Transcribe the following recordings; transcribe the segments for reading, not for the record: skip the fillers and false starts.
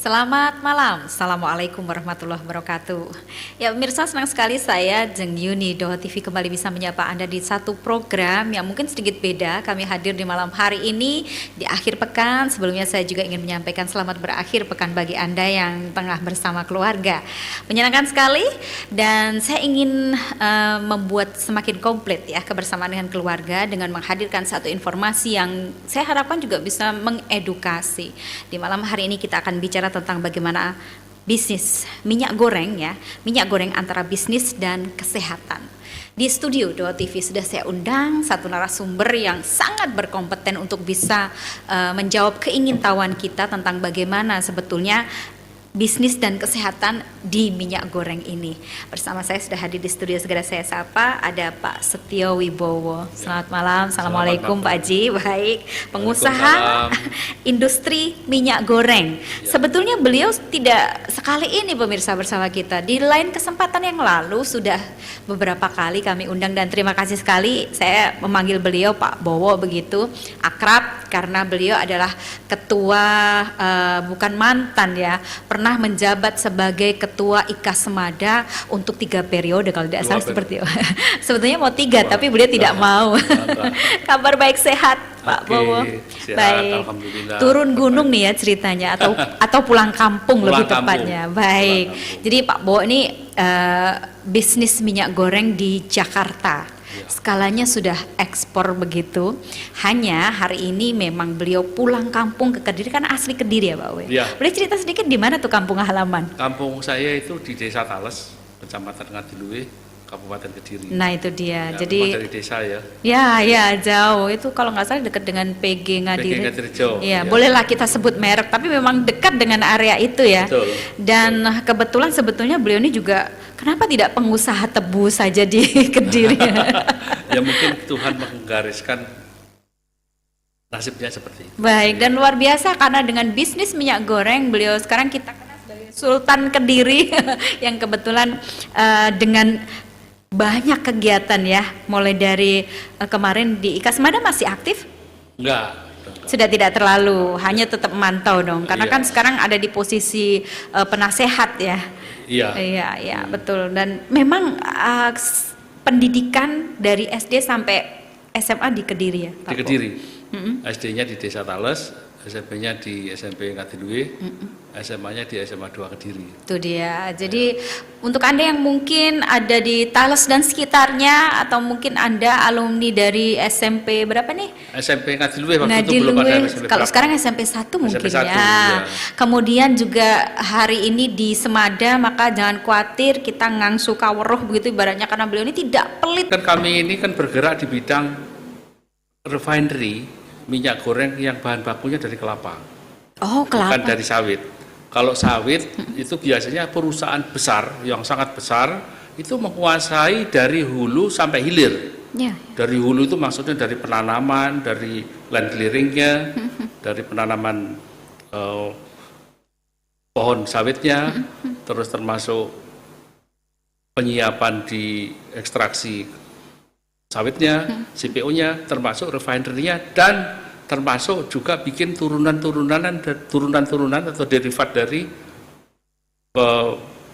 Selamat malam, Assalamualaikum warahmatullahi wabarakatuh. Ya pemirsa, senang sekali saya Jeng Yuni Doha TV kembali bisa menyapa Anda di satu program yang mungkin sedikit beda. Kami hadir di malam hari ini di akhir pekan. Sebelumnya saya juga ingin menyampaikan selamat berakhir pekan bagi Anda yang tengah bersama keluarga. Menyenangkan sekali dan saya ingin membuat semakin komplit ya kebersamaan dengan keluarga dengan menghadirkan satu informasi yang saya harapkan juga bisa mengedukasi. Di malam hari ini kita akan bicara tentang bagaimana bisnis minyak goreng ya, minyak goreng antara bisnis dan kesehatan. Di studio Doha TV sudah saya undang satu narasumber yang sangat berkompeten untuk bisa menjawab keingintahuan kita tentang bagaimana sebetulnya bisnis dan kesehatan di minyak goreng ini. Bersama saya sudah hadir di studio, segera saya sapa ada Pak Setio Wibowo. Selamat malam, Assalamualaikum Pak Haji. Baik, pengusaha industri minyak goreng. Sebetulnya beliau tidak sekali ini pemirsa bersama kita. Di lain kesempatan yang lalu sudah beberapa kali kami undang dan terima kasih sekali saya memanggil beliau Pak Bowo begitu akrab karena beliau adalah ketua bukan mantan ya, pernah menjabat sebagai ketua IKAS Semada untuk 3 periode kalau tidak salah seperti itu. Sebetulnya mau 3 tapi beliau tidak mau. Kabar baik, sehat Pak Bowo? Sehat, baik. Alhamdulillah. Turun gunung nih ya ceritanya atau pulang kampung lebih tepatnya. Baik. Jadi Pak Bowo ini bisnis minyak goreng di Jakarta. Skalanya sudah ekspor begitu. Hanya hari ini memang beliau pulang kampung ke Kediri, kan asli Kediri ya Pak We. Ya. Boleh cerita sedikit di mana tuh kampung halaman? Kampung saya itu di Desa Tales, Kecamatan Ngadiluwe, Kabupaten Kediri. Nah itu dia. Ya, Jadi dari desa ya. ya jauh. Itu kalau nggak salah dekat dengan PG Ngadiri. PG Ngadirjo. Iya, bolehlah kita sebut merek, tapi memang dekat dengan area itu ya. Betul. Dan kebetulan sebetulnya beliau ini juga kenapa tidak pengusaha tebu saja di Kediri? Ya mungkin Tuhan menggariskan nasibnya seperti itu. Baik, dan luar biasa karena dengan bisnis minyak goreng beliau sekarang kita kenal sebagai Sultan Kediri yang kebetulan dengan banyak kegiatan ya, mulai dari kemarin di IKAS Semada masih aktif? Enggak. Sudah tidak terlalu, hanya tetap memantau dong, karena Iya. kan sekarang ada di posisi penasehat ya. Iya. Iya, betul. Dan memang pendidikan dari SD sampai SMA di Kediri ya, Pak Di Kediri. Mm-mm. SD-nya di Desa Tales, SMP-nya di SMP Ngadiluwe, SMA-nya di SMA 2 Kediri. Itu dia. Jadi untuk Anda yang mungkin ada di Tales dan sekitarnya atau mungkin Anda alumni dari SMP berapa nih? SMP Ngadiluwe waktu itu belum ada SMP Kalau berapa. sekarang SMP 1 mungkin SMP 1, ya. ya. Kemudian juga hari ini di Semada, maka jangan khawatir kita ngangsu kaweruh begitu ibaratnya karena beliau ini tidak pelit. Kan kami ini kan bergerak di bidang refinery minyak goreng yang bahan bakunya dari kelapa. Oh, Bukan kelapa. dari sawit. Kalau sawit itu biasanya perusahaan besar yang sangat besar itu menguasai dari hulu sampai hilir. Ya. Dari hulu itu maksudnya dari penanaman, dari land clearingnya, dari penanaman pohon sawitnya, terus termasuk penyiapan di ekstraksi sawitnya, CPO-nya, termasuk refinery-nya, dan termasuk juga bikin turunan-turunan atau derivat dari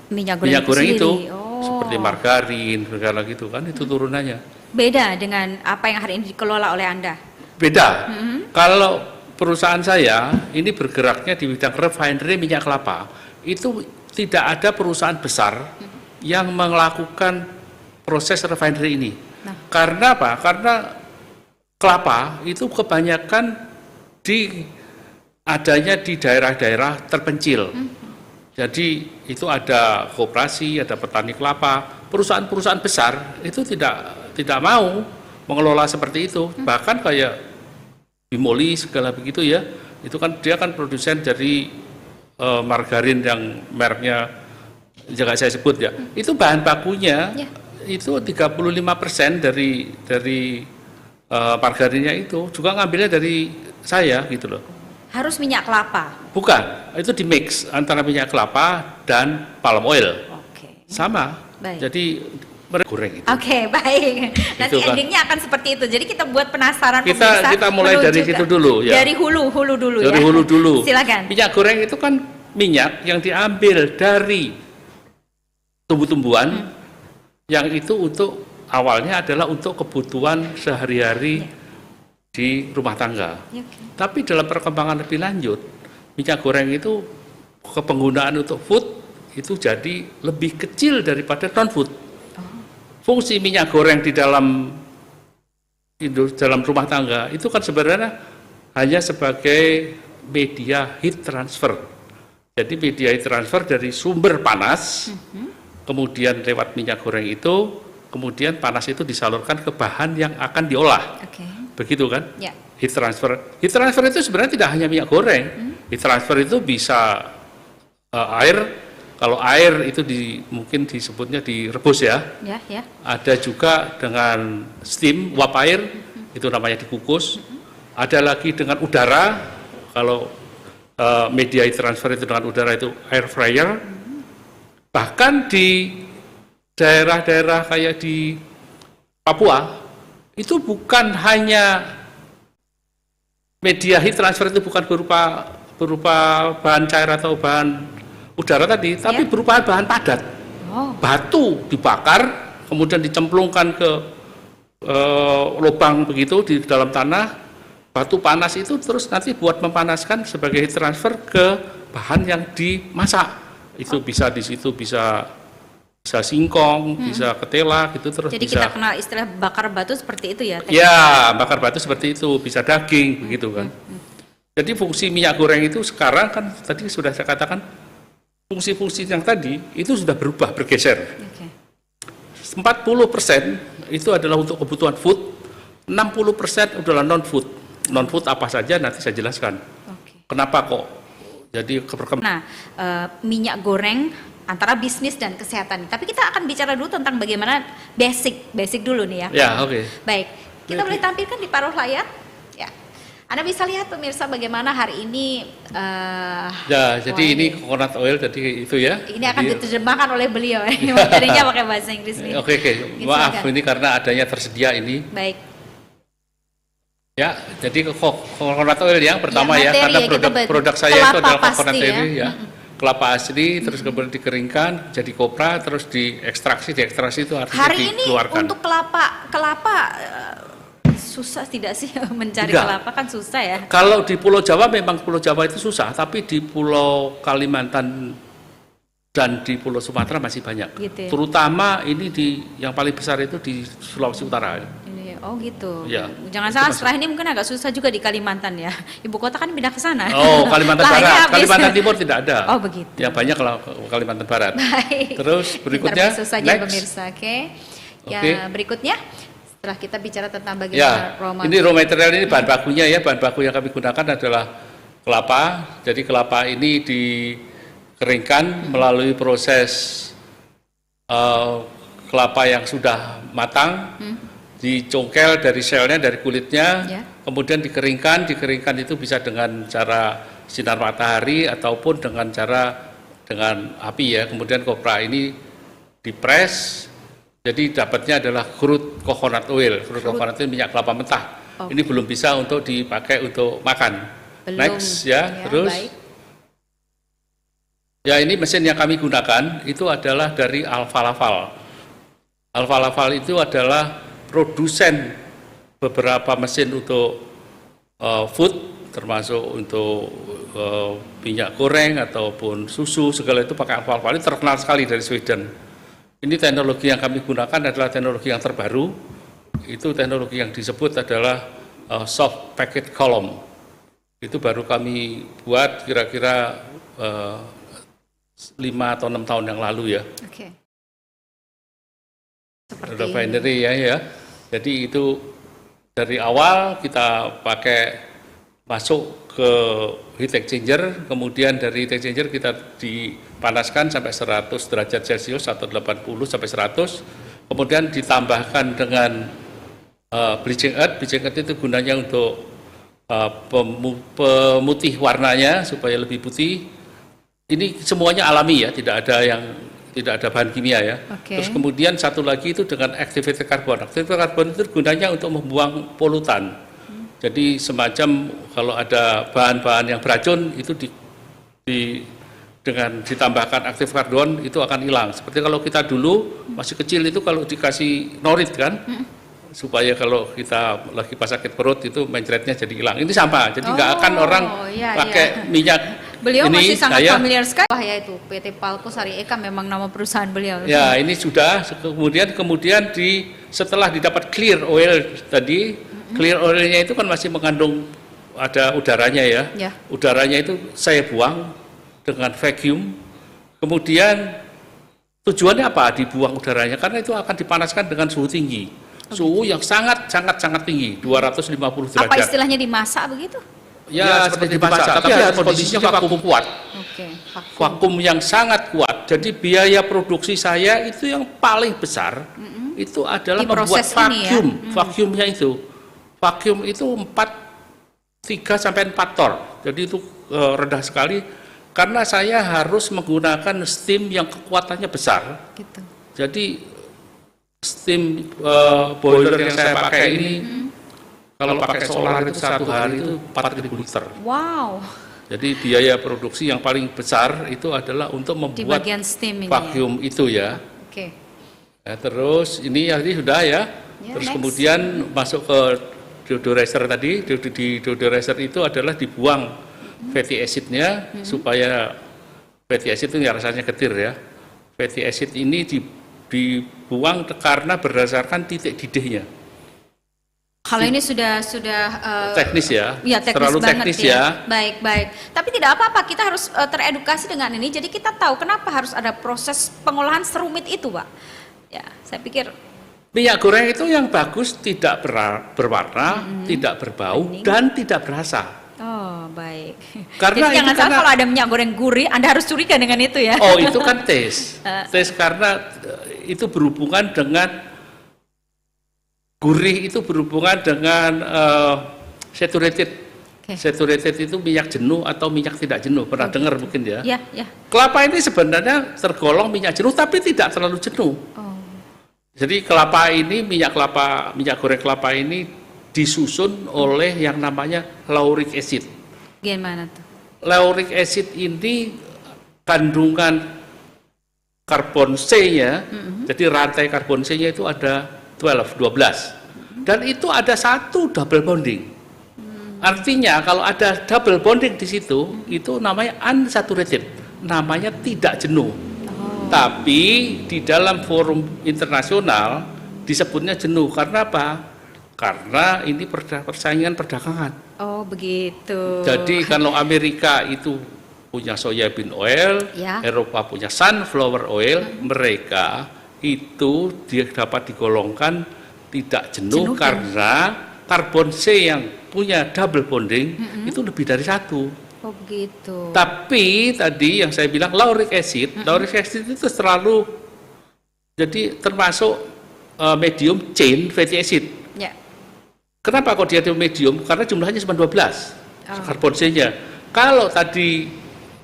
Minyak minyak goreng sendiri. itu, Oh. seperti margarin, segala gitu kan, itu turunannya. Beda dengan apa yang hari ini dikelola oleh Anda. Beda. Kalau perusahaan saya ini bergeraknya di bidang refinery minyak kelapa, itu tidak ada perusahaan besar yang melakukan proses refinery ini. Nah. Karena apa? Karena kelapa itu kebanyakan adanya di daerah-daerah terpencil. Jadi itu ada koperasi, ada petani kelapa. Perusahaan-perusahaan besar itu tidak mau mengelola seperti itu. Bahkan kayak Bimoli segala begitu ya. Itu kan dia kan produsen dari margarin yang mereknya jangan saya sebut ya. Itu bahan bakunya Ya. itu 35% dari margarinnya itu juga ngambilnya dari saya gitu loh. Harus minyak kelapa. Bukan, itu di mix antara minyak kelapa dan palm oil. Oke. Sama. Baik. Jadi mereka goreng itu. Oke, baik. Nanti Itu kan. endingnya akan seperti itu. Jadi kita buat penasaran Kita mulai menuju dari situ dulu ya. Dari hulu dulu Dari ya. hulu dulu. Silakan. Minyak goreng itu kan minyak yang diambil dari tumbuh-tumbuhan yang itu untuk awalnya adalah untuk kebutuhan sehari-hari di rumah tangga. Tapi dalam perkembangan lebih lanjut, minyak goreng itu kepenggunaan untuk food itu jadi lebih kecil daripada non-food. Fungsi minyak goreng di dalam rumah tangga itu kan sebenarnya hanya sebagai media heat transfer. Jadi media heat transfer dari sumber panas, kemudian lewat minyak goreng itu, kemudian panas itu disalurkan ke bahan yang akan diolah. Begitu kan? Ya. Heat transfer. Heat transfer itu sebenarnya tidak hanya minyak goreng. Heat transfer itu bisa air. Kalau air itu mungkin disebutnya direbus ya. Ada juga dengan steam, uap air, itu namanya dikukus. Ada lagi dengan udara. Kalau media heat transfer itu dengan udara itu air fryer. Bahkan di daerah-daerah kayak di Papua, itu bukan hanya media heat transfer itu bukan berupa bahan cair atau bahan udara tadi, tapi berupa bahan padat. Batu dibakar, kemudian dicemplungkan ke lubang begitu di dalam tanah, batu panas itu terus nanti buat memanaskan sebagai heat transfer ke bahan yang dimasak. Itu bisa di situ bisa singkong, bisa ketela gitu terus. Jadi bisa, kita kenal istilah bakar batu seperti itu ya? Ya, bakar batu seperti itu, bisa daging begitu kan. Jadi fungsi minyak goreng itu sekarang kan tadi sudah saya katakan fungsi-fungsi yang tadi itu sudah berubah, bergeser. 40% itu adalah untuk kebutuhan food, 60% adalah non-food. Non-food apa saja nanti saya jelaskan. Kenapa kok jadi minyak goreng antara bisnis dan kesehatan. Tapi kita akan bicara dulu tentang bagaimana basic dulu nih ya. Ya, Baik, kita boleh tampilkan di paruh layar. Ya, Anda bisa lihat pemirsa bagaimana hari ini. Jadi ini coconut oil tadi itu ya. Ini akan diterjemahkan oleh beliau. Materinya pakai bahasa Inggris nih. Oke. Maaf, ini karena adanya tersedia ini. Baik. Ya, jadi coconut oil yang pertama ya, karena produk saya itu adalah coconut oil ya. Kelapa asli, terus kemudian dikeringkan, jadi kopra, terus diekstraksi itu artinya hari dikeluarkan. Ini untuk kelapa susah tidak sih mencari kelapa kan susah ya? Kalau di Pulau Jawa memang Pulau Jawa itu susah, tapi di Pulau Kalimantan dan di Pulau Sumatera masih banyak. Gitu ya? Terutama ini yang paling besar itu di Sulawesi Utara. Oh gitu. Ya, jangan salah, setelah ini mungkin agak susah juga di Kalimantan ya. Ibu kota kan pindah ke sana. Oh, Kalimantan Barat. Kalimantan Timur tidak ada. Oh begitu. Ya banyak kalau Kalimantan Barat. Baik. Terus berikutnya. Saja pemirsa, Ya berikutnya. Setelah kita bicara tentang bagaimana ini raw material ini bahan bakunya ya. Bahan baku yang kami gunakan adalah kelapa. Jadi kelapa ini dikeringkan melalui proses kelapa yang sudah matang. Dicongkel dari selnya, dari kulitnya, kemudian dikeringkan itu bisa dengan cara sinar matahari ataupun dengan api ya. Kemudian kopra ini dipres, jadi dapatnya adalah crude coconut oil. Crude coconut oil minyak kelapa mentah. Ini belum bisa untuk dipakai untuk makan. Next ya, terus. Baik. Ya ini mesin yang kami gunakan itu adalah dari Alfa Laval. Alfa Laval itu adalah produsen beberapa mesin untuk food, termasuk untuk minyak goreng ataupun susu, segala itu pakai Alfa Laval. Ini terkenal sekali dari Sweden. Ini teknologi yang kami gunakan adalah teknologi yang terbaru. Itu teknologi yang disebut adalah soft packet column. Itu baru kami buat kira-kira 5 atau 6 tahun yang lalu ya. Ada binary ya. Jadi itu dari awal kita masuk ke heat exchanger, kemudian dari heat exchanger kita dipanaskan sampai 100 derajat Celcius atau 80 sampai 100, kemudian ditambahkan dengan bleaching earth. Bleaching earth itu gunanya untuk pemutih warnanya supaya lebih putih. Ini semuanya alami ya, tidak ada bahan kimia ya. Terus kemudian satu lagi itu dengan activated carbon. Activated carbon itu gunanya untuk membuang polutan. Jadi semacam kalau ada bahan-bahan yang beracun itu dengan ditambahkan aktif karbon itu akan hilang. Seperti kalau kita dulu masih kecil itu kalau dikasih norit kan, supaya kalau kita lagi pas sakit perut itu mencretnya jadi hilang. Ini sama, jadi nggak akan orang pakai minyak. Beliau ini masih sangat saya, familiar sekali. Wah ya itu PT Palko Sari Eka memang nama perusahaan beliau. Ya ini sudah kemudian setelah didapat clear oil tadi, clear oilnya itu kan masih mengandung ada udaranya ya. Udaranya itu saya buang dengan vacuum, kemudian tujuannya apa dibuang udaranya? Karena itu akan dipanaskan dengan suhu tinggi, suhu yang sangat tinggi, 250 derajat. Apa istilahnya dimasak begitu? Ya, seperti dimasak, tapi harus kondisinya vakum kuat. Vakum yang sangat kuat. Jadi biaya produksi saya itu yang paling besar itu adalah membuat vacuum, vacuumnya itu. Vacuum itu 3 sampai 4 torr. Jadi itu rendah sekali. Karena saya harus menggunakan steam yang kekuatannya besar. Gitu. Jadi steam boiler yang saya pakai ini, kalau pakai solar itu 1 hari itu 4.000 liter. Wow. Jadi biaya produksi yang paling besar itu adalah untuk membuat vacuum itu ya. Oke. Ya, terus ini sudah ya. Terus next. Kemudian masuk ke deodorizer tadi. Di deodorizer itu adalah dibuang fatty acid-nya supaya fatty acid itu ya rasanya getir ya. Fatty acid ini dibuang karena berdasarkan titik didihnya. Kalau ini sudah teknis ya. Ya teknis terlalu banget teknis ya. Baik. Tapi tidak apa-apa, kita harus teredukasi dengan ini. Jadi kita tahu kenapa harus ada proses pengolahan serumit itu, Pak. Ya, saya pikir minyak goreng itu yang bagus tidak berwarna, tidak berbau dan tidak berasa. Oh, baik. Karena jadi jangan salah kalau ada minyak goreng gurih, Anda harus curiga dengan itu ya. Oh, itu kan tes karena itu berhubungan dengan gurih, itu berhubungan dengan saturated. Saturated itu minyak jenuh atau minyak tidak jenuh. Pernah dengar mungkin ya? Ya. Kelapa ini sebenarnya tergolong minyak jenuh tapi tidak terlalu jenuh. Jadi kelapa ini, minyak goreng kelapa ini disusun oleh yang namanya lauric acid. Gimana tuh? Lauric acid ini kandungan karbon C-nya, jadi rantai karbon C-nya itu ada 12. Dan itu ada 1 double bonding. Artinya kalau ada double bonding di situ, itu namanya unsaturated, namanya tidak jenuh. Tapi di dalam forum internasional disebutnya jenuh. Karena apa? Karena ini persaingan perdagangan. Oh, begitu. Jadi kalau Amerika itu punya soybean oil, Eropa punya sunflower oil, mereka itu dapat digolongkan tidak jenuh karena karbon C yang punya double bonding itu lebih dari 1. Oh, begitu. Tapi tadi yang saya bilang lauric acid itu selalu jadi termasuk medium chain fatty acid. Kenapa kok dia medium? Karena jumlahnya cuma 12 karbon C-nya. Kalau tadi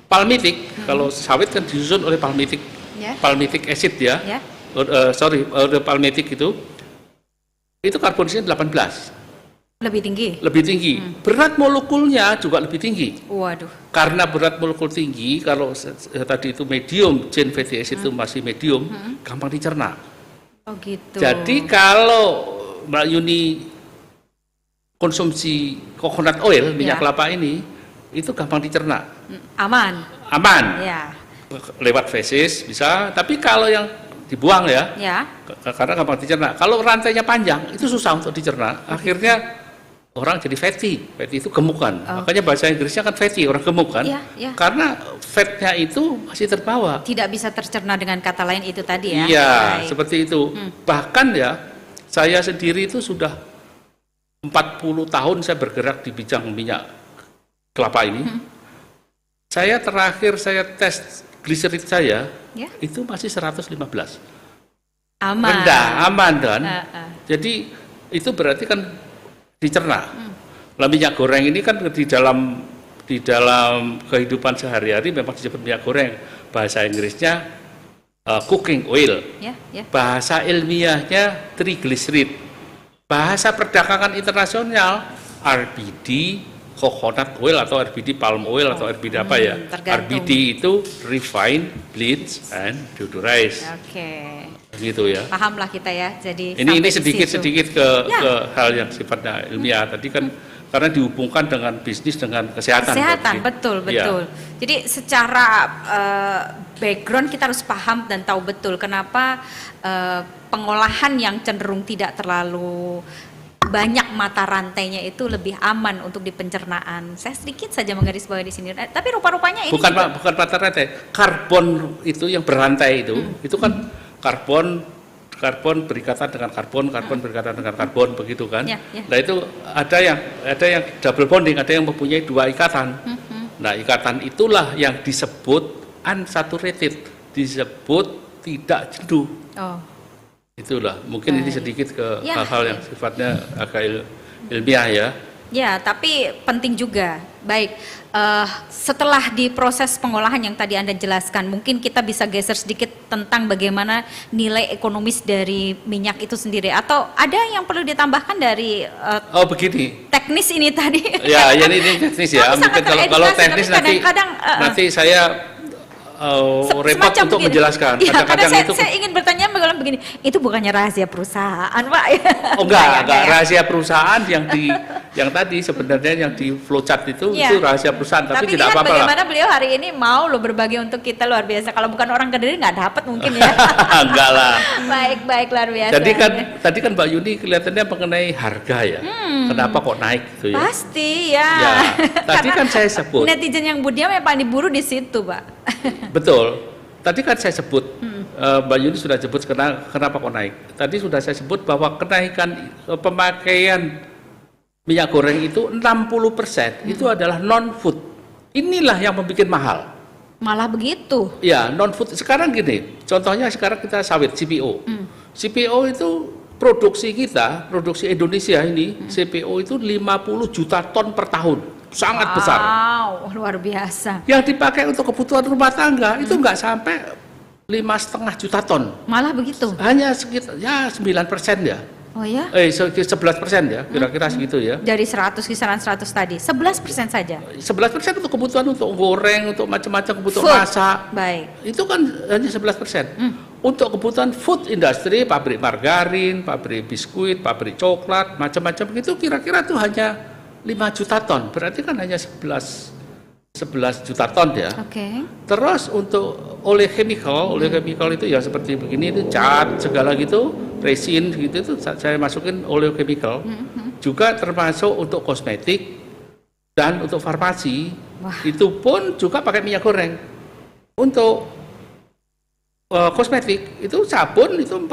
palmitic, kalau sawit kan disusun oleh palmitic acid ya. Palmitic itu karbon C-nya 18. Lebih tinggi. Berat molekulnya juga lebih tinggi. Waduh. Karena berat molekul tinggi, kalau tadi itu medium chain fatty acid itu masih medium, gampang dicerna. Oh gitu. Jadi kalau Mbak Yuni konsumsi coconut oil, minyak kelapa ini, itu gampang dicerna. Aman. Ya. Lewat feses bisa, tapi kalau yang dibuang ya. Karena gampang dicerna. Kalau rantainya panjang, itu susah untuk dicerna. Akhirnya orang jadi fatty itu gemuk kan. Makanya bahasa Inggrisnya kan fatty, orang gemuk kan. Karena fatnya itu masih terbawa. Tidak bisa tercerna dengan kata lain itu tadi ya. Iya, seperti itu. Bahkan ya, saya sendiri itu sudah 40 tahun saya bergerak di bidang minyak kelapa ini. Saya terakhir tes gliserit saya itu masih 115. Aman kan? Jadi itu berarti kan dicerna. Minyak goreng ini kan di dalam kehidupan sehari-hari memang disebut minyak goreng. Bahasa Inggrisnya cooking oil. Bahasa ilmiahnya triglyceride. Bahasa perdagangan internasional RBD coconut oil atau RBD palm oil atau RBD apa ya? tergantung. RBD itu refined, bleach, and deodorize. Oke. Gitu ya. Pahamlah kita ya. Jadi Ini sampai di sedikit situ. ke Ya. hal yang sifatnya ilmiah. Tadi kan karena dihubungkan dengan bisnis dengan kesehatan. Kesehatan, berarti. betul, Ya. betul. Jadi secara background kita harus paham dan tahu betul kenapa pengolahan yang cenderung tidak terlalu banyak mata rantainya itu lebih aman untuk di pencernaan. Saya sedikit saja menggarisbawahi di sini. Tapi rupa-rupanya ini Bukan juga, bukan mata rantai. Karbon itu yang berantai itu kan karbon berikatan dengan karbon berikatan dengan karbon begitu kan. Ya, ya. Nah itu ada yang double bonding, ada yang mempunyai dua ikatan. Nah ikatan itulah yang disebut unsaturated, disebut tidak jenuh. oh, Itulah mungkin ini Baik. sedikit ke Ya, hal-hal yang ya. sifatnya agak ilmiah ya. ya, tapi penting juga. Baik, setelah di proses pengolahan yang tadi Anda jelaskan, mungkin kita bisa geser sedikit tentang bagaimana nilai ekonomis dari minyak itu sendiri. Atau ada yang perlu ditambahkan dari Oh begini. teknis ini tadi? Ya, ini teknis ya. Kami sangat Mungkin kalau teredukasi, teknis tapi nanti kadang-kadang, nanti saya repot semacam untuk begini. menjelaskan. Iya, karena Kadang-kadang itu saya ingin bertanya bagaimana begini. Itu bukannya rahasia perusahaan, Pak? oh enggak ya. rahasia perusahaan yang tadi sebenarnya yang di flowchart itu Iya. rahasia perusahaan, tapi tidak lihat apa-apa lah. bagaimana beliau hari ini mau loh berbagi untuk kita, luar biasa. Kalau bukan orang Kediri nggak dapat mungkin ya. Enggak lah. Baik luar biasa. Jadi kan tadi kan Mbak Yuni kelihatannya mengenai harga ya. Kenapa kok naik gitu ya? Pasti ya. Ya, tadi Karena kan saya sebut. netizen yang budiam yang paling diburu di situ, Pak. Betul. Tadi kan saya sebut, Mbak Yuni sudah sebut kenapa kok naik. Tadi sudah saya sebut bahwa kenaikan pemakaian minyak goreng itu 60% itu adalah non-food. Inilah yang membuat mahal. Malah begitu. Ya, non-food. Sekarang gini, contohnya sekarang kita sawit, CPO. CPO itu produksi kita, produksi Indonesia ini, CPO itu 50 juta ton per tahun. Sangat besar. Wow, luar biasa. Yang dipakai untuk kebutuhan rumah tangga itu nggak sampai 5,5 juta ton. Malah begitu. Hanya sekitar ya 9% ya. Oh ya? 11% ya, kira-kira segitu ya. Dari 100 kisaran 100 tadi, 11% saja. 11% untuk kebutuhan untuk goreng, untuk macam-macam kebutuhan Food. masak. Baik. Itu kan hanya 11%. Untuk kebutuhan food industry, pabrik margarin, pabrik biskuit, pabrik coklat, macam-macam itu kira-kira tuh hanya 5 juta ton. Berarti kan hanya 11 juta ton ya. Oke. Terus untuk oleh chemical itu ya seperti begini, itu cat segala gitu, resin gitu itu saya masukin oleochemical. Juga termasuk untuk kosmetik dan untuk farmasi. Wah. Itu pun juga pakai minyak goreng. Untuk kosmetik itu sabun itu 40%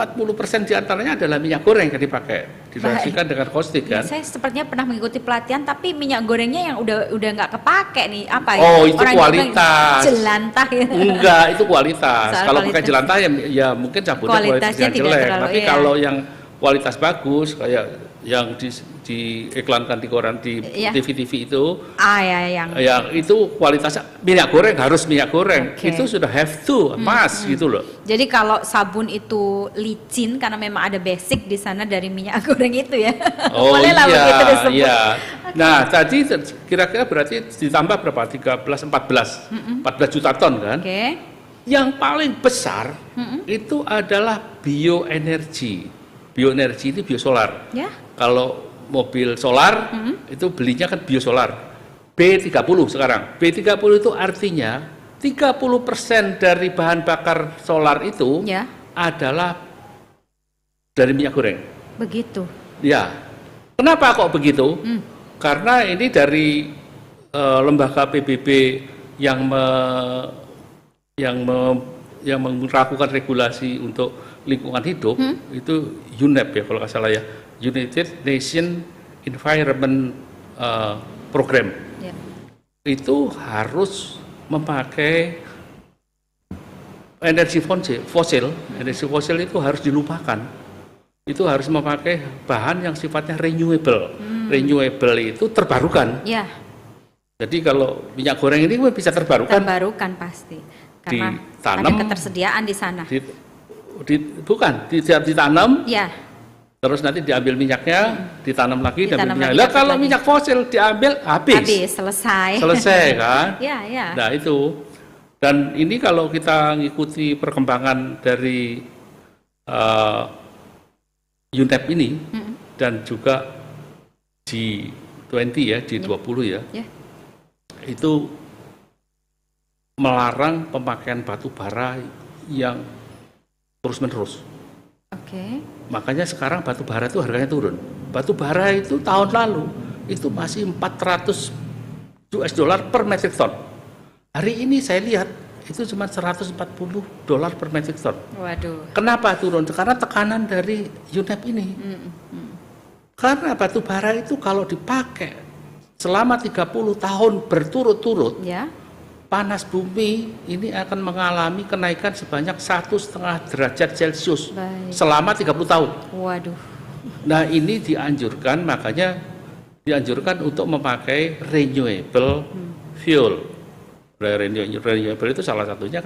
diantaranya adalah minyak goreng yang dipakai, direaksikan dengan kaustik Ya, kan. saya sepertinya pernah mengikuti pelatihan, tapi minyak gorengnya yang udah nggak kepake nih, apa ya? Oh, itu Orang kualitas. jelantah ya. Enggak, itu kualitas. Soal Kalau kualitas. pakai jelantah ya mungkin sabunnya Kualitasnya kualitasnya tidak jelek. terlalu, Tapi iya. kalau yang kualitas bagus kayak yang diiklankan di koran di Iya. TV-TV itu, Ya, yang yang itu kualitasnya minyak goreng harus minyak goreng. Oke. Itu sudah have to, must gitu loh. jadi kalau sabun itu licin karena memang ada basic di sana dari minyak goreng itu ya. Oh Bolehlah iya, begitu disebut. iya. Nah, tadi kira-kira berarti ditambah berapa? 14 juta ton kan? Oke. Yang paling besar itu adalah bioenergi. Bioenergi itu biosolar. Ya. Kalau mobil solar itu belinya kan biosolar. B30 sekarang. B30 itu artinya 30% dari bahan bakar solar itu Ya. adalah dari minyak goreng. Begitu. Ya. Kenapa kok begitu? Karena ini dari lembaga PBB yang melakukan regulasi untuk lingkungan hidup itu UNEP ya kalau nggak salah ya, United Nations Environment Program. Ya. Itu harus memakai energi fosil itu harus dilupakan. Itu harus memakai bahan yang sifatnya renewable. Renewable itu terbarukan. Ya, Jadi kalau minyak goreng ini bisa terbarukan. terbarukan pasti. Karena Ditanam. ada ketersediaan di sana. Bukan ditanam, Ya. terus nanti diambil minyaknya, ditanam lagi, diambil Ditanam minyak. lagi, Lah dapat kalau lagi. minyak fosil diambil habis, selesai. selesai kan? Ya, ya. Nah itu, dan ini kalau kita ngikuti perkembangan dari UNEP ini dan juga G20 ya, G20 ya, Ya. itu melarang pemakaian batu bara yang terus-menerus. Oke. Makanya sekarang batu bara itu harganya turun. Batu bara itu tahun lalu itu masih 400 US dollar per metric ton. Hari ini saya lihat itu cuma 140 dolar per metric ton. Waduh. Kenapa turun? Karena tekanan dari UNEP ini. Karena batu bara itu kalau dipakai selama 30 tahun berturut-turut, Ya. panas bumi ini akan mengalami kenaikan sebanyak 1,5 derajat Celcius Baik. selama 30 tahun. Waduh. Nah ini dianjurkan, makanya dianjurkan untuk memakai renewable fuel. Renewable itu salah satunya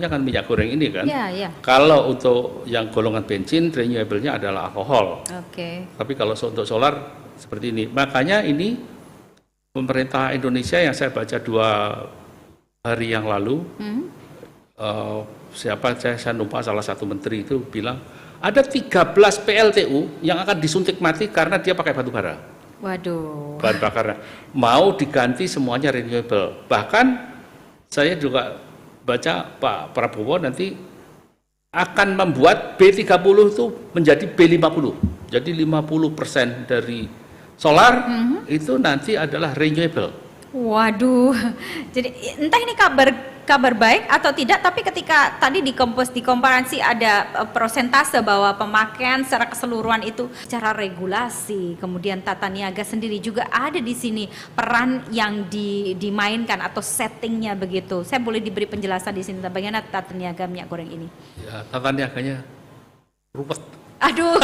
kan minyak goreng ini kan. Ya, ya. Kalau untuk yang golongan bensin, renewable-nya adalah alkohol. Oke. Tapi kalau untuk solar seperti ini, makanya ini pemerintah Indonesia yang saya baca 2 hari yang lalu, saya lupa salah satu menteri itu bilang ada 13 PLTU yang akan disuntik mati karena dia pakai batu bara. Waduh. Bahan bakarnya mau diganti semuanya renewable. Bahkan saya juga baca Pak Prabowo nanti akan membuat B30 itu menjadi B50. Jadi 50% dari solar itu nanti adalah renewable. Waduh. Jadi entah ini kabar baik atau tidak, tapi ketika tadi di komparasi ada persentase bahwa pemakaian secara keseluruhan itu secara regulasi, kemudian tata niaga sendiri juga ada di sini peran yang dimainkan atau settingnya begitu. Saya boleh diberi penjelasan di sini bagaimana tata niaga minyak goreng ini? Ya, tata niaganya ruwet. Aduh.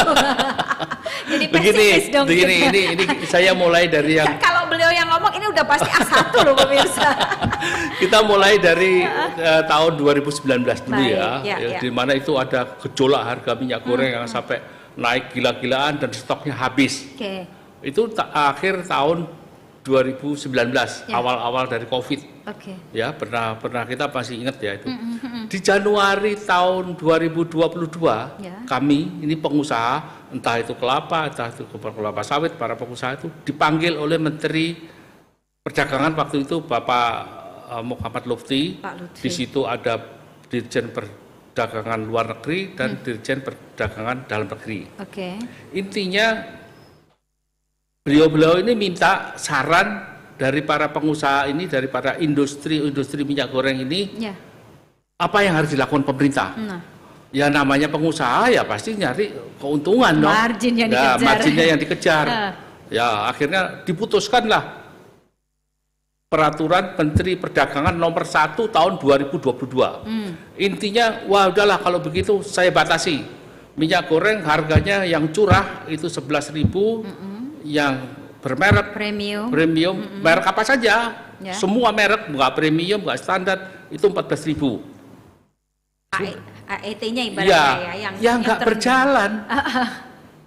Jadi Begini, pesimis dong. ini saya mulai dari yang Kalau beliau yang ngomong ini udah pasti A1 loh pemirsa. kita mulai dari tahun 2019 dulu. Baik, ya, ya. di mana itu ada gejolak harga minyak goreng yang sampai naik gila-gilaan dan stoknya habis. Oke. Itu akhir tahun 2019, Ya. awal-awal dari COVID. Oke. Ya, pernah kita masih ingat ya itu. Di Januari tahun 2022, Ya. kami ini pengusaha, entah itu kelapa, entah itu kelapa sawit, para pengusaha itu dipanggil oleh Menteri Perdagangan waktu itu Bapak Muhammad Lutfi. Pak Lutfi. Di situ ada Dirjen Perdagangan Luar Negeri dan Dirjen Perdagangan Dalam Negeri. Oke. Intinya beliau-beliau ini minta saran dari para pengusaha ini, dari para industri minyak goreng ini, Ya. apa yang harus dilakukan pemerintah. Nah. Ya namanya pengusaha ya pasti nyari keuntungan dong. Margin yang Ya, dikejar. marginnya yang dikejar. Ah. Ya akhirnya diputuskanlah Peraturan Menteri Perdagangan nomor 1 tahun 2022. Intinya, wah udahlah kalau begitu saya batasi. Minyak goreng harganya yang curah itu 11.000, yang bermerek Premium. merek apa saja, Ya. semua merek, nggak premium, nggak standar, itu 14.000. AET-nya ibaratnya ya, yang nggak berjalan.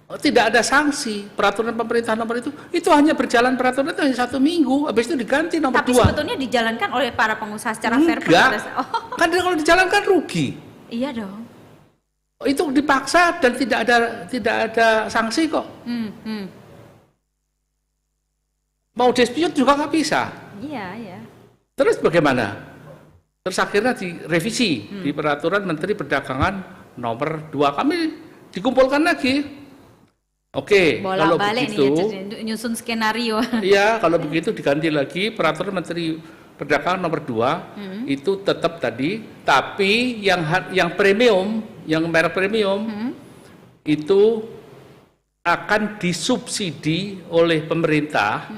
Tidak ada sanksi. Peraturan pemerintah nomor itu hanya berjalan, peraturan itu hanya 1 minggu, habis itu diganti nomor Tapi 2. sebetulnya dijalankan oleh para pengusaha secara fair play. Enggak, kan kalau dijalankan rugi. Iya dong. Itu dipaksa dan tidak ada sanksi kok. Mau dispute juga nggak bisa. Iya, iya. Terus bagaimana? Terus akhirnya direvisi di Peraturan Menteri Perdagangan nomor 2. Kami dikumpulkan lagi. Oke, kalau Bolak-balik begitu, nih nyusun skenario. iya, kalau begitu diganti lagi Peraturan Menteri Perdagangan nomor 2 itu tetap tadi, tapi yang premium, yang merek premium itu akan disubsidi oleh pemerintah.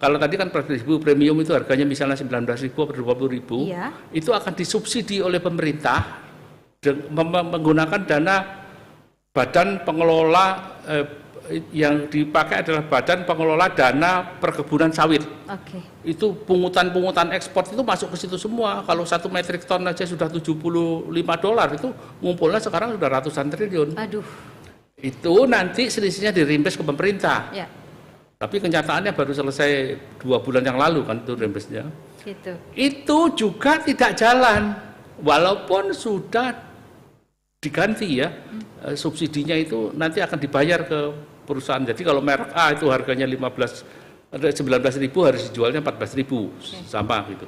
Kalau tadi kan premium itu harganya misalnya 19.000 atau 20.000, Iya. itu akan disubsidi oleh pemerintah menggunakan dana badan pengelola yang dipakai adalah Badan Pengelola Dana Perkebunan Sawit. Oke. Itu pungutan ekspor itu masuk ke situ semua. Kalau 1 metrik ton aja sudah $75, itu ngumpulnya sekarang sudah ratusan triliun. Aduh. Itu nanti selisihnya dirimbes ke pemerintah. Ya, Tapi kenyataannya baru selesai 2 bulan yang lalu kan itu rimbesnya. gitu. Itu juga tidak jalan, walaupun sudah diganti ya. Subsidinya itu nanti akan dibayar ke perusahaan. Jadi kalau merek A itu harganya 19.000 harus dijualnya 14.000, sama gitu,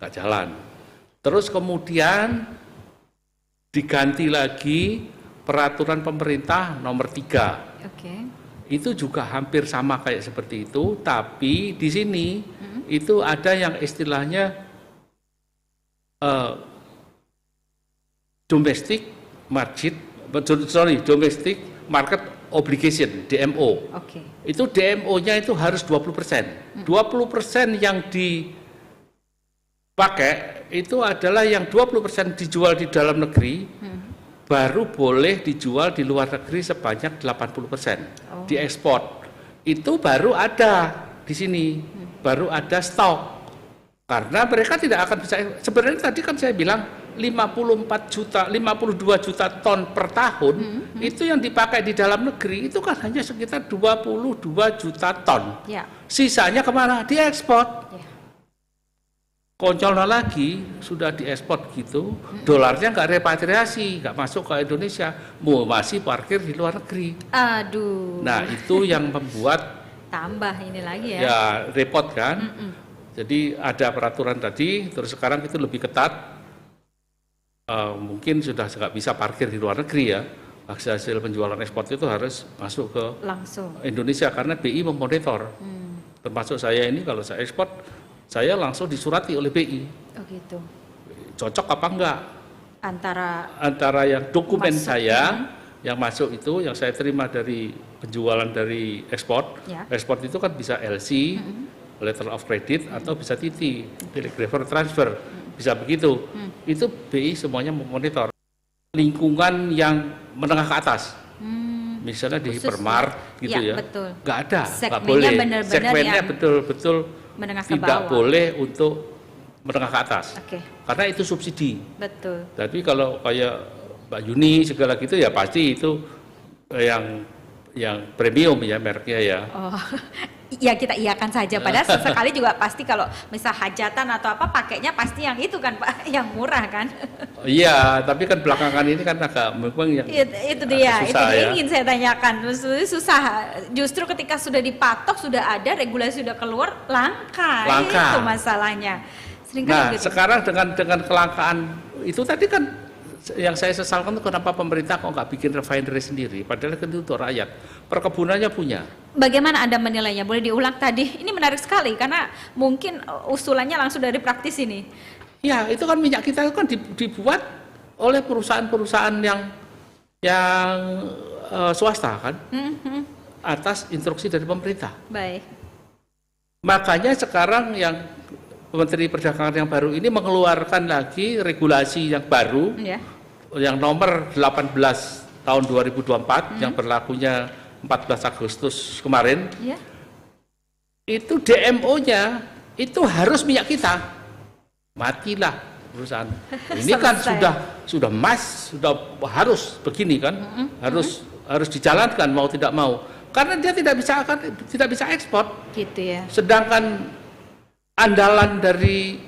nggak jalan. Terus kemudian diganti lagi peraturan pemerintah nomor 3. Oke. Itu juga hampir sama kayak seperti itu, tapi di sini itu ada yang istilahnya domestic market obligation (DMO). Oke. Itu DMO-nya itu harus 20%. 20% yang dipakai itu adalah yang 20% dijual di dalam negeri, baru boleh dijual di luar negeri sebanyak 80%. Diekspor. Itu baru ada di sini, baru ada stok. Karena mereka tidak akan bisa, sebenarnya tadi kan saya bilang 52 juta ton per tahun, itu yang dipakai di dalam negeri itu kan hanya sekitar 22 juta ton. Ya. Sisanya kemana? Diekspor. Ya. Koncolnya lagi sudah diekspor gitu, dolarnya nggak repatriasi, nggak masuk ke Indonesia, masih parkir di luar negeri. Aduh. Nah itu yang membuat Tambah ini lagi ya. ya repot kan. Jadi ada peraturan tadi, terus sekarang itu lebih ketat. Mungkin sudah nggak bisa parkir di luar negeri ya. Hasil penjualan ekspor itu harus masuk ke Langsung. Indonesia karena BI memonitor. Termasuk saya ini kalau saya ekspor, saya langsung disurati oleh BI. Oh gitu. Cocok apa enggak? Antara yang dokumen masuk, saya yang masuk itu, yang saya terima dari penjualan dari ekspor. Ya. Ekspor itu kan bisa LC, letter of credit, atau bisa TT, telegrapher transfer, bisa begitu. Itu BI semuanya memonitor lingkungan yang menengah ke atas. Misalnya di Khusus hypermart gitu ya, ya, betul. nggak ada, nggak Segmennya boleh. benar-benar Segmennya yang betul-betul menengah ke tidak bawah. boleh untuk menengah ke atas, Oke. karena itu subsidi. Betul. Tapi kalau kayak Mbak Yuni segala gitu ya pasti itu yang premium ya mereknya ya. Oh, ya kita iyakan saja. Padahal sesekali juga pasti kalau misal hajatan atau apa pakainya pasti yang itu kan Pak, yang murah kan. Iya, tapi kan belakangan ini kan agak memang yang Itu dia, itu susah dia ya. ingin saya tanyakan. Susah. Justru ketika sudah dipatok, sudah ada regulasi sudah keluar, langka. Langka. Itu masalahnya. Seringkali Nah, gitu. sekarang dengan kelangkaan itu tadi kan yang saya sesalkan itu kenapa pemerintah kok nggak bikin refinery sendiri, padahal kan itu untuk rakyat, perkebunannya punya. Bagaimana Anda menilainya? Boleh diulang tadi? Ini menarik sekali karena mungkin usulannya langsung dari praktis ini. Ya, itu kan minyak kita itu kan dibuat oleh perusahaan-perusahaan yang swasta kan, atas instruksi dari pemerintah. Baik. Makanya sekarang yang Menteri Perdagangan yang baru ini mengeluarkan lagi regulasi yang baru, Ya. yang nomor 18 tahun 2024 yang berlakunya 14 Agustus kemarin. Ya. Itu DMO-nya itu harus minyak kita. Matilah perusahaan. Ini kan sudah sudah harus begini kan, harus dijalankan mau tidak mau. Karena dia tidak bisa ekspor. Gitu ya. Sedangkan andalan dari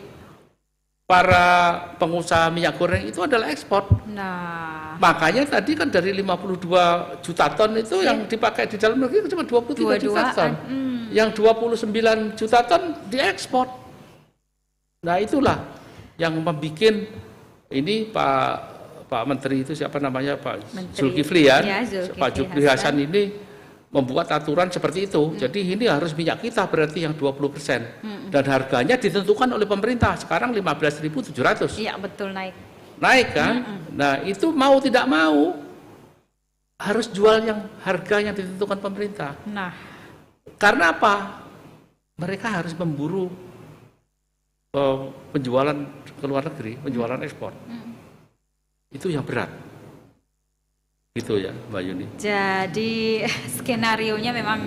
para pengusaha minyak goreng itu adalah ekspor. Nah, Makanya tadi kan dari 52 juta ton itu yang dipakai di dalam negeri cuma 23 juta ton. Yang 29 juta ton diekspor. Nah itulah yang membuat ini Pak Menteri itu siapa namanya, Pak Zulkifli ya, Pak Zulkifli Hasan ini membuat aturan seperti itu. Jadi ini harus minyak kita berarti yang 20%. Dan harganya ditentukan oleh pemerintah. Sekarang 15.700. iya betul naik. Naik kan? Nah, itu mau tidak mau harus jual yang harga yang ditentukan pemerintah. Nah, Karena apa? Mereka harus memburu penjualan ke luar negeri, penjualan ekspor. Itu yang berat. Gitu ya, Mbak Yuni. jadi skenarionya memang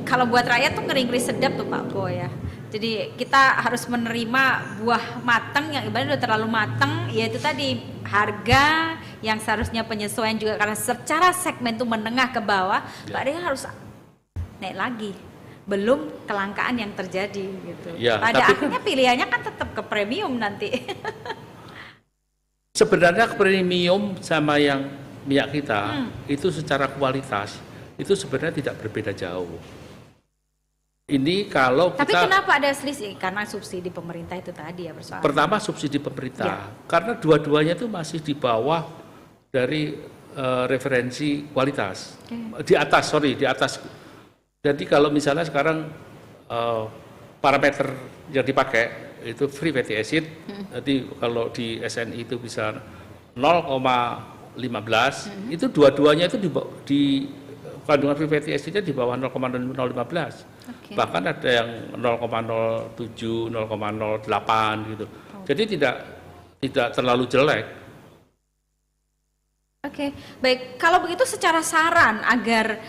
kalau buat rakyat tuh ngeri-ngeri sedap tuh Pak Bo ya. Jadi kita harus menerima buah matang yang ibaratnya udah terlalu matang, yaitu tadi harga yang seharusnya penyesuaian juga karena secara segmen itu menengah ke bawah, harganya harus naik lagi. Belum kelangkaan yang terjadi gitu. Ya, pada tapi akhirnya pilihannya kan tetap ke premium nanti. Sebenarnya premium sama yang minyak kita itu secara kualitas itu sebenarnya tidak berbeda jauh. Ini kalau Tapi kita kenapa ada selisih? Karena subsidi pemerintah itu tadi ya persoalan. pertama subsidi pemerintah, karena dua-duanya itu masih di bawah dari referensi kualitas. Di atas. Jadi kalau misalnya sekarang parameter yang dipakai itu free fatty acid, jadi kalau di SNI itu bisa 0,15, itu dua-duanya itu di kandungan free fatty acidnya di bawah 0,015. Okay. Bahkan ada yang 0,07, 0,08 gitu. Jadi tidak terlalu jelek. Oke, baik. Kalau begitu secara saran agar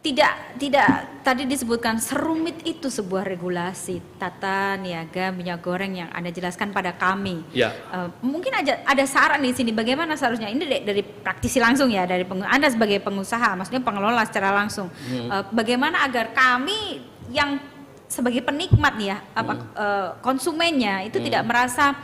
tidak tadi disebutkan serumit itu sebuah regulasi tata niaga minyak goreng yang Anda jelaskan pada kami. Ya. Mungkin ada saran di sini bagaimana seharusnya ini dari praktisi langsung ya, dari Anda sebagai pengusaha, maksudnya pengelola secara langsung. Bagaimana agar kami yang sebagai penikmat nih ya, konsumennya itu tidak merasa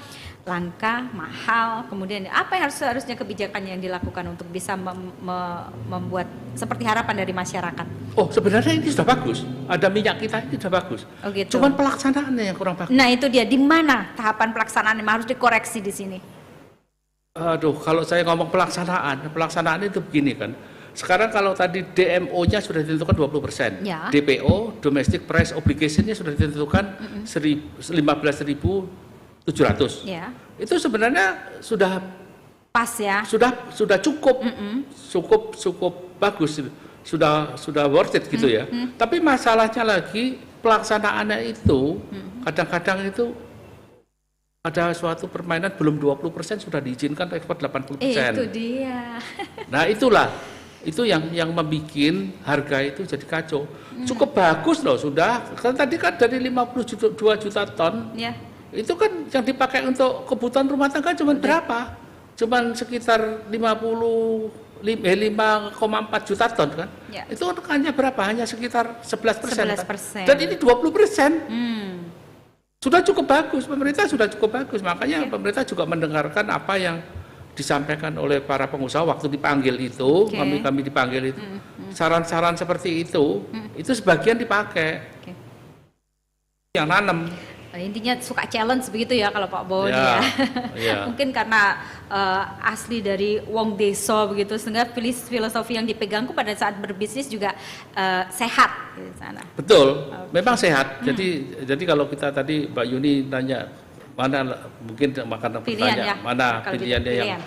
langka, mahal, kemudian apa yang harusnya kebijakan yang dilakukan untuk bisa membuat seperti harapan dari masyarakat? Oh, sebenarnya ini sudah bagus. Ada minyak kita ini sudah bagus. Oh, gitu. Cuman pelaksanaannya yang kurang bagus. Nah, itu dia, di mana tahapan pelaksanaan yang harus dikoreksi di sini? Aduh, kalau saya ngomong pelaksanaan itu begini kan. Sekarang kalau tadi DMO-nya sudah ditentukan 20%. Ya. DPO, Domestic Price Obligation-nya sudah ditentukan 15.700. Ya. Itu sebenarnya sudah Pas ya. sudah cukup bagus, sudah worth it gitu ya. Tapi masalahnya lagi pelaksanaannya itu kadang-kadang itu ada suatu permainan belum 20% sudah diizinkan ekspor 80%. Itu dia. Nah itulah itu yang membuat harga itu jadi kacau. Cukup bagus loh sudah. Kan tadi kan dari 52 juta ton. Ya. Itu kan yang dipakai untuk kebutuhan rumah tangga cuma berapa? Cuman sekitar 5,4 juta ton kan? Ya. Itu hanya berapa? Hanya sekitar 11%. 11%. Dan ini 20%. Sudah cukup bagus, pemerintah sudah cukup bagus. Makanya pemerintah juga mendengarkan apa yang disampaikan oleh para pengusaha waktu dipanggil itu, kami dipanggil itu. Saran-saran seperti itu sebagian dipakai. Yang nanam. Intinya suka challenge begitu ya kalau Pak Boni ya. Ya. Mungkin karena asli dari wong desa begitu, sehingga filosofi yang dipegangku pada saat berbisnis juga sehat di sana. Betul, memang sehat. Jadi kalau kita tadi Mbak Yuni nanya mana mungkin makan Pilihan bertanya ya, mana kalau pilihannya pilihan. yang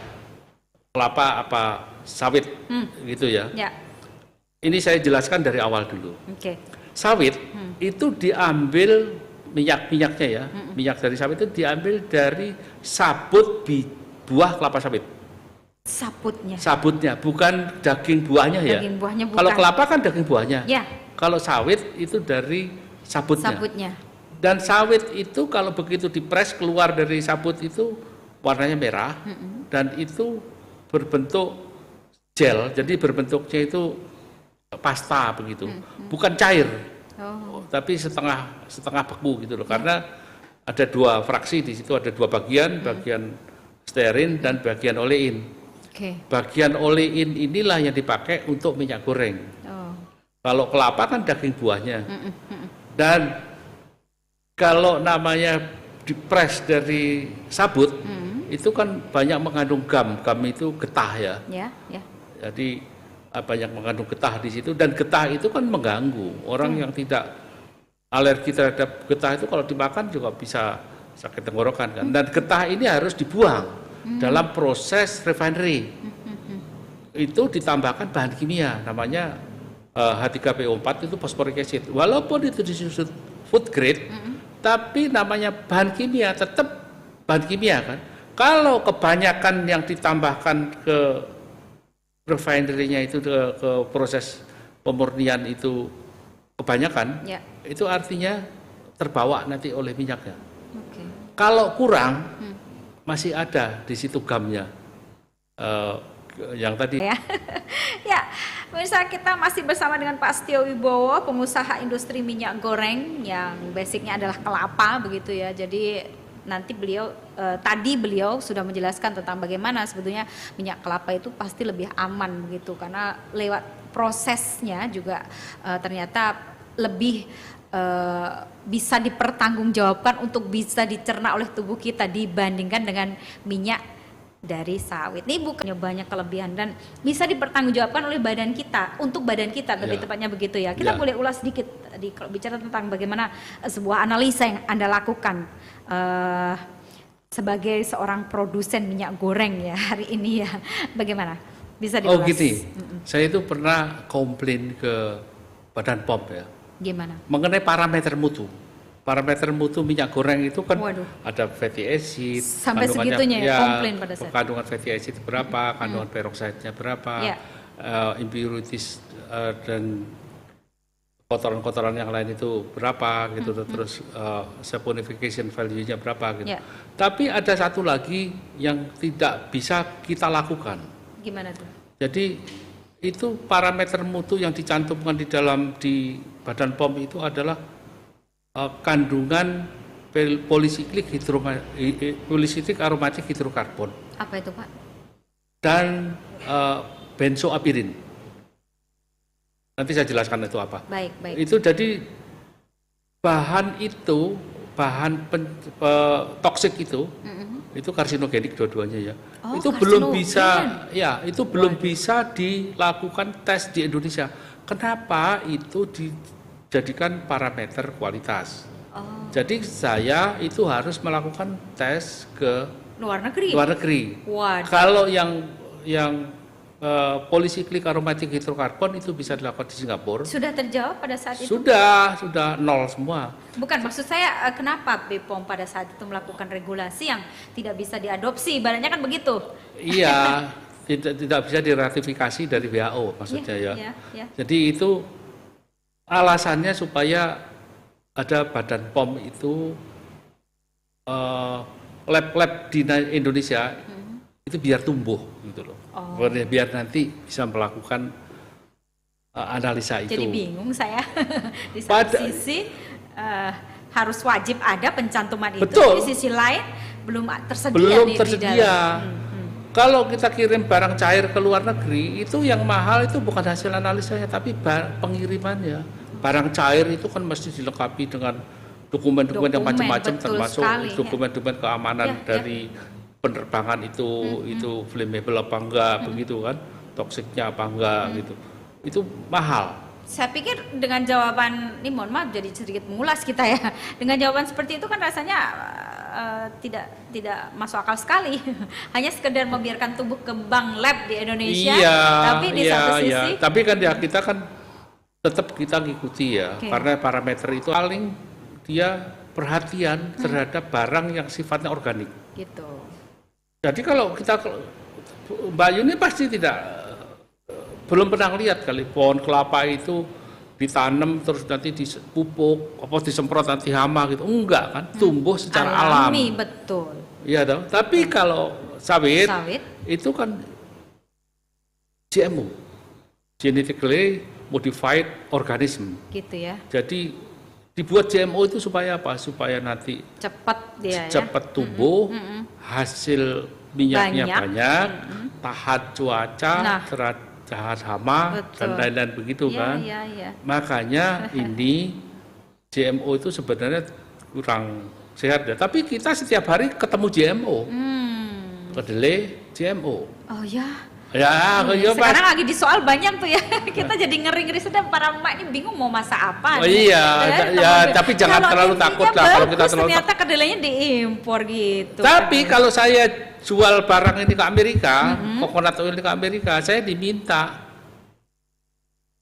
kelapa apa sawit gitu ya. Ya. Ini saya jelaskan dari awal dulu. Oke. Sawit itu diambil minyaknya ya, minyak dari sawit itu diambil dari sabut buah kelapa sawit. Sabutnya, bukan daging buahnya ya. Daging buahnya bukan. Kalau kelapa kan daging buahnya. Ya. Kalau sawit itu dari sabutnya. Dan sawit itu kalau begitu dipres keluar dari sabut itu warnanya merah dan itu berbentuk gel, jadi berbentuknya itu pasta begitu, bukan cair. Tapi setengah beku gitu loh, karena ada dua fraksi di situ, ada dua bagian stearin dan bagian olein. Bagian olein inilah yang dipakai untuk minyak goreng. Kalau kelapa kan daging buahnya. Dan kalau namanya dipres dari sabut, itu kan banyak mengandung gam itu getah ya. Jadi banyak mengandung getah di situ, dan getah itu kan mengganggu orang yang tidak alergi terhadap getah itu kalau dimakan juga bisa sakit tenggorokan kan. Dan getah ini harus dibuang dalam proses refinery. Itu ditambahkan bahan kimia namanya H3PO4 itu phosphoric acid. Walaupun itu disebut food grade, tapi namanya bahan kimia tetap bahan kimia kan. Kalau kebanyakan yang ditambahkan ke refinery-nya itu ke proses pemurnian itu kebanyakan, itu artinya terbawa nanti oleh minyaknya. Oke. Kalau kurang, masih ada di situ gamnya. Yang tadi. Ya, ya, pemirsa, kita masih bersama dengan Pak Setio Wibowo, pengusaha industri minyak goreng yang basicnya adalah kelapa begitu ya. Jadi nanti tadi beliau sudah menjelaskan tentang bagaimana sebetulnya minyak kelapa itu pasti lebih aman begitu, karena lewat prosesnya juga ternyata lebih bisa dipertanggungjawabkan untuk bisa dicerna oleh tubuh kita dibandingkan dengan minyak dari sawit. Ini bukannya banyak kelebihan dan bisa dipertanggungjawabkan oleh badan kita, untuk badan kita lebih tepatnya begitu ya. Kita boleh ulas sedikit kalau bicara tentang bagaimana sebuah analisa yang Anda lakukan sebagai seorang produsen minyak goreng ya hari ini ya. Bagaimana? Bisa diulas? Oh gitu. Saya itu pernah komplain ke Badan POM ya. Gimana? Mengenai parameter mutu. Parameter mutu minyak goreng itu kan ada fatty acid, sampai segitunya ya, komplain pada saat kandungan fatty acid berapa, kandungan peroxide-nya berapa, impurities dan kotoran-kotoran yang lain itu berapa gitu, terus saponification value-nya berapa gitu. Tapi ada satu lagi yang tidak bisa kita lakukan. Gimana tuh? Jadi itu parameter mutu yang dicantumkan di Badan POM itu adalah kandungan polisiklik aromatik hidrokarbon. Apa itu Pak? Dan benzoapirin. Nanti saya jelaskan itu apa. Baik. Itu jadi bahan toksik itu karsinogenik dua-duanya ya. Itu belum bisa dilakukan tes di Indonesia. Kenapa itu dijadikan parameter kualitas? Jadi saya itu harus melakukan tes ke luar negeri. Kalau yang polisiklik aromatik hidrokarbon itu bisa dilakukan di Singapura. Sudah terjawab pada saat itu? Sudah nol semua. Bukan, maksud saya kenapa BPOM pada saat itu melakukan regulasi yang tidak bisa diadopsi, ibaratnya kan begitu? Iya, tidak bisa diratifikasi dari WHO maksudnya ya. Jadi itu alasannya supaya ada Badan POM itu lab-lab di Indonesia itu biar tumbuh gitu loh. Biar nanti bisa melakukan analisa itu. Jadi bingung saya. Di satu sisi harus wajib ada pencantuman itu, di sisi lain belum tersedia di dalam. Kalau kita kirim barang cair ke luar negeri, itu yang mahal itu bukan hasil analisanya, tapi pengirimannya. Barang cair itu kan mesti dilengkapi dengan dokumen-dokumen yang macam-macam, termasuk dokumen-dokumen keamanan dari penerbangan itu flammable apa enggak, begitu kan, toksiknya apa enggak gitu. Itu mahal. Saya pikir dengan jawaban, ini mohon maaf jadi sedikit mengulas kita ya. Dengan jawaban seperti itu kan rasanya tidak masuk akal sekali. Hanya sekedar membiarkan tubuh kembang lab di Indonesia, tapi di satu sisi. Tapi kan ya kita kan tetap kita ngikuti ya, karena parameter itu paling dia perhatian terhadap barang yang sifatnya organik. Gitu. Jadi kalau kita, Mbak Yuni pasti belum pernah lihat kali pohon kelapa itu ditanam terus nanti dipupuk, disemprot anti hama gitu, enggak kan, tumbuh secara alami. Betul. Iya dong. Tapi kalau sawit itu kan GMO, genetically modified organism. Gitu ya. Jadi dibuat GMO itu supaya apa? Supaya nanti cepat tumbuh, hasil minyaknya banyak, tahan cuaca, tahan hama, dan lain-lain begitu kan. Makanya ini GMO itu sebenarnya kurang sehat ya. Tapi kita setiap hari ketemu GMO. Kedelai GMO. Oh ya. Ya, sekarang lagi di soal banyak tuh ya. Kita jadi ngeri-ngeri sedang, para emak ini bingung mau masak apa. Oh iya, tapi jangan terlalu takut lah kalau kita terlalu. Ternyata kedelainya diimpor gitu. Tapi kalau saya jual barang ini ke Amerika, coconut oil ke Amerika, saya diminta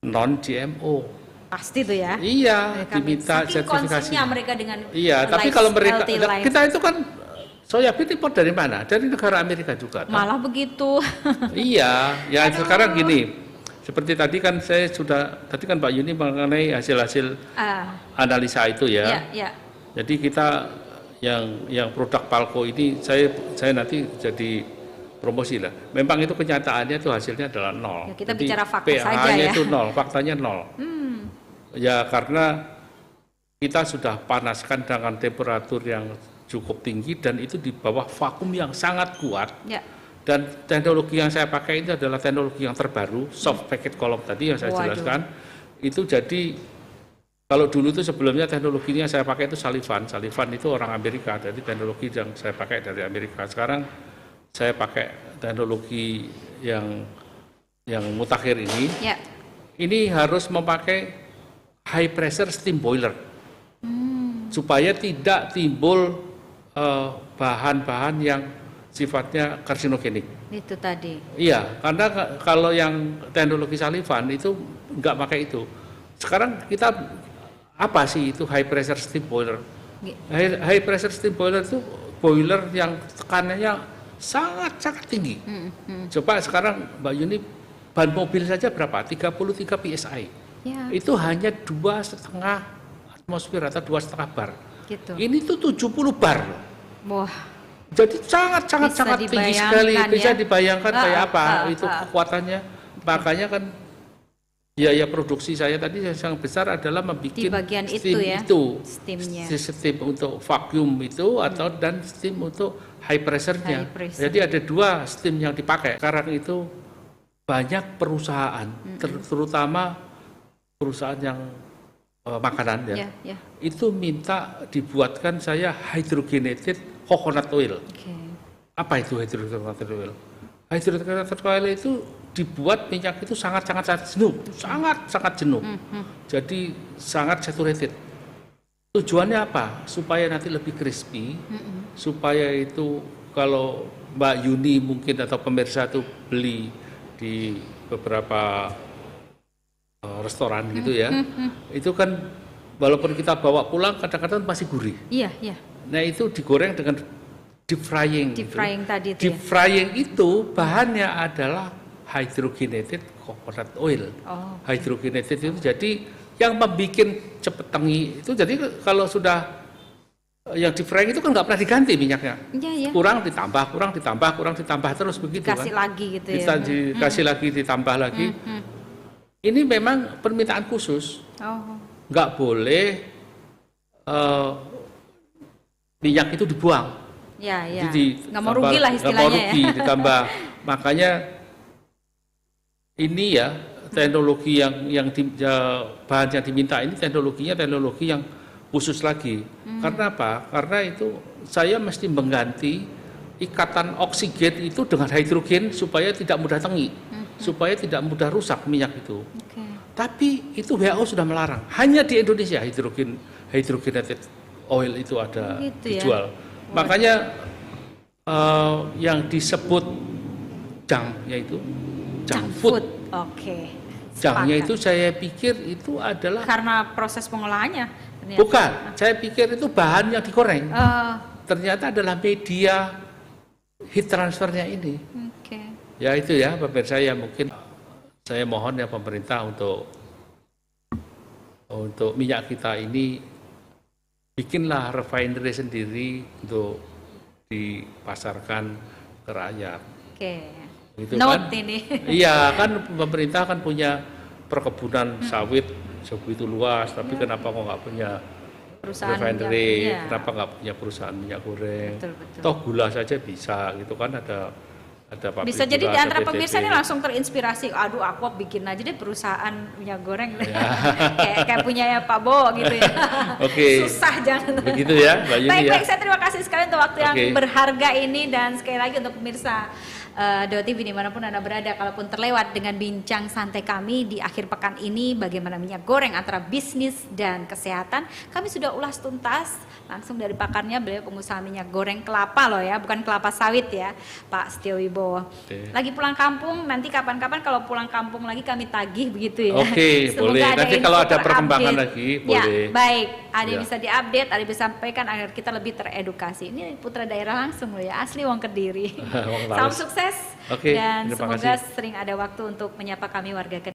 non GMO. Pasti tuh ya. Iya, diminta sertifikasi. Mereka dengan tapi kalau mereka kita itu kan soybean impor dari mana? Dari negara Amerika juga. Kan? Malah begitu. Iya, ya sekarang gini. Seperti tadi kan Mbak Yuni mengenai hasil-hasil analisa itu ya. Jadi kita yang produk Palco ini saya nanti jadi promosi lah. Memang itu kenyataannya itu hasilnya adalah nol. Ya, kita jadi bicara fakta pH-nya saja ya. itu nol, faktanya nol. Ya karena kita sudah panaskan dengan temperatur yang cukup tinggi dan itu di bawah vakum yang sangat kuat. Ya. Dan teknologi yang saya pakai ini adalah teknologi yang terbaru, soft packet column tadi yang saya jelaskan. Itu jadi kalau dulu itu sebelumnya teknologinya saya pakai itu Sullivan itu orang Amerika, jadi teknologi yang saya pakai dari Amerika. Sekarang saya pakai teknologi yang mutakhir ini. Ya. Ini harus memakai high pressure steam boiler supaya tidak timbul bahan-bahan yang sifatnya karsinogenik. Itu tadi. Iya, karena kalau yang teknologi Sullivan itu nggak pakai itu. Sekarang kita apa sih itu high pressure steam boiler? High pressure steam boiler itu boiler yang tekanannya sangat tinggi. Coba sekarang Mbak Yuni, ban mobil saja berapa? 33 PSI. Ya. Itu hanya 2,5 atmosfer atau 2,5 bar. Gitu. Ini tuh 70 bar. Wah. Jadi sangat tinggi sekali. Bisa dibayangkan kayak apa itu kekuatannya. Makanya kan biaya produksi saya tadi yang besar adalah membuat di bagian steam steamnya. Steam untuk vacuum itu dan steam untuk high pressure-nya. Jadi ada dua steam yang dipakai. Sekarang itu banyak perusahaan, terutama perusahaan yang makanan ya. Itu minta dibuatkan saya hydrogenated coconut oil. Apa itu hydrogenated oil? Hydrogenated oil itu dibuat minyak itu sangat jenuh, sangat jenuh. Jadi sangat saturated. Tujuannya apa? Supaya nanti lebih crispy, supaya itu kalau Mbak Yuni mungkin atau pemirsa itu beli di beberapa restoran gitu ya, itu kan walaupun kita bawa pulang kadang-kadang masih gurih. Iya. Nah itu digoreng dengan deep frying. Tadi itu. Deep frying itu bahannya adalah hydrogenated coconut oil. Hydrogenated itu jadi yang membuat cepet tengi itu. Jadi kalau sudah yang deep frying itu kan nggak pernah diganti minyaknya. Iya. Kurang ditambah terus begitu. Dikasih lagi gitu ya. Dikasih lagi, ditambah lagi. Ini memang permintaan khusus. Nggak boleh minyak itu dibuang. Ya. Jadi nggak mau rugi lah istilahnya. Nggak mau rugi ditambah. Makanya ini ya teknologi bahan yang diminta ini teknologi yang khusus lagi. Karena apa? Karena itu saya mesti mengganti ikatan oksigen itu dengan hidrogen supaya tidak mudah tengi, supaya tidak mudah rusak minyak itu. Tapi itu WHO sudah melarang. Hanya di Indonesia hydrogenated oil itu ada dijual. Makanya yang disebut junk yaitu junk food. Junknya itu saya pikir itu adalah karena proses pengolahannya. Bukan, saya pikir itu bahan yang digoreng. Ternyata adalah media heat transfernya ini. Ya itu ya pemirsa, ya mungkin saya mohon ya pemerintah untuk minyak kita ini bikinlah refinery sendiri untuk dipasarkan ke rakyat. Gitu Note kan? Ini. Iya kan pemerintah kan punya perkebunan sawit sebegitu luas, tapi kenapa kok nggak punya perusahaan refinery? Kenapa nggak punya perusahaan minyak goreng? Betul. Toh gula saja bisa, gitu kan ada pabrik bisa jadi gula, di antara ada pemirsa PTT. ini langsung terinspirasi. Aduh, aku bikin aja deh perusahaan minyak goreng. kayak punya ya Pak Bo gitu ya. Susah jangan. Begitu ya, Mbak Yuni ya. Baik, saya terima kasih sekali untuk waktu yang berharga ini, dan sekali lagi untuk pemirsa Deo TV dimanapun Anda berada, kalaupun terlewat dengan bincang santai kami di akhir pekan ini bagaimana minyak goreng antara bisnis dan kesehatan, kami sudah ulas tuntas langsung dari pakarnya, beliau pengusaha minyak goreng kelapa loh ya, bukan kelapa sawit ya, Pak Setio Wibowo. Lagi pulang kampung, nanti kapan-kapan kalau pulang kampung lagi kami tagih begitu ya. Boleh. Nanti kalau ada perkembangan lagi boleh. Ya, baik. Ada bisa diupdate, ada bisa sampaikan agar kita lebih teredukasi. Ini putra daerah langsung loh ya, asli wong Kediri. Salam sukses dan semoga sering ada waktu untuk menyapa kami warga Kediri.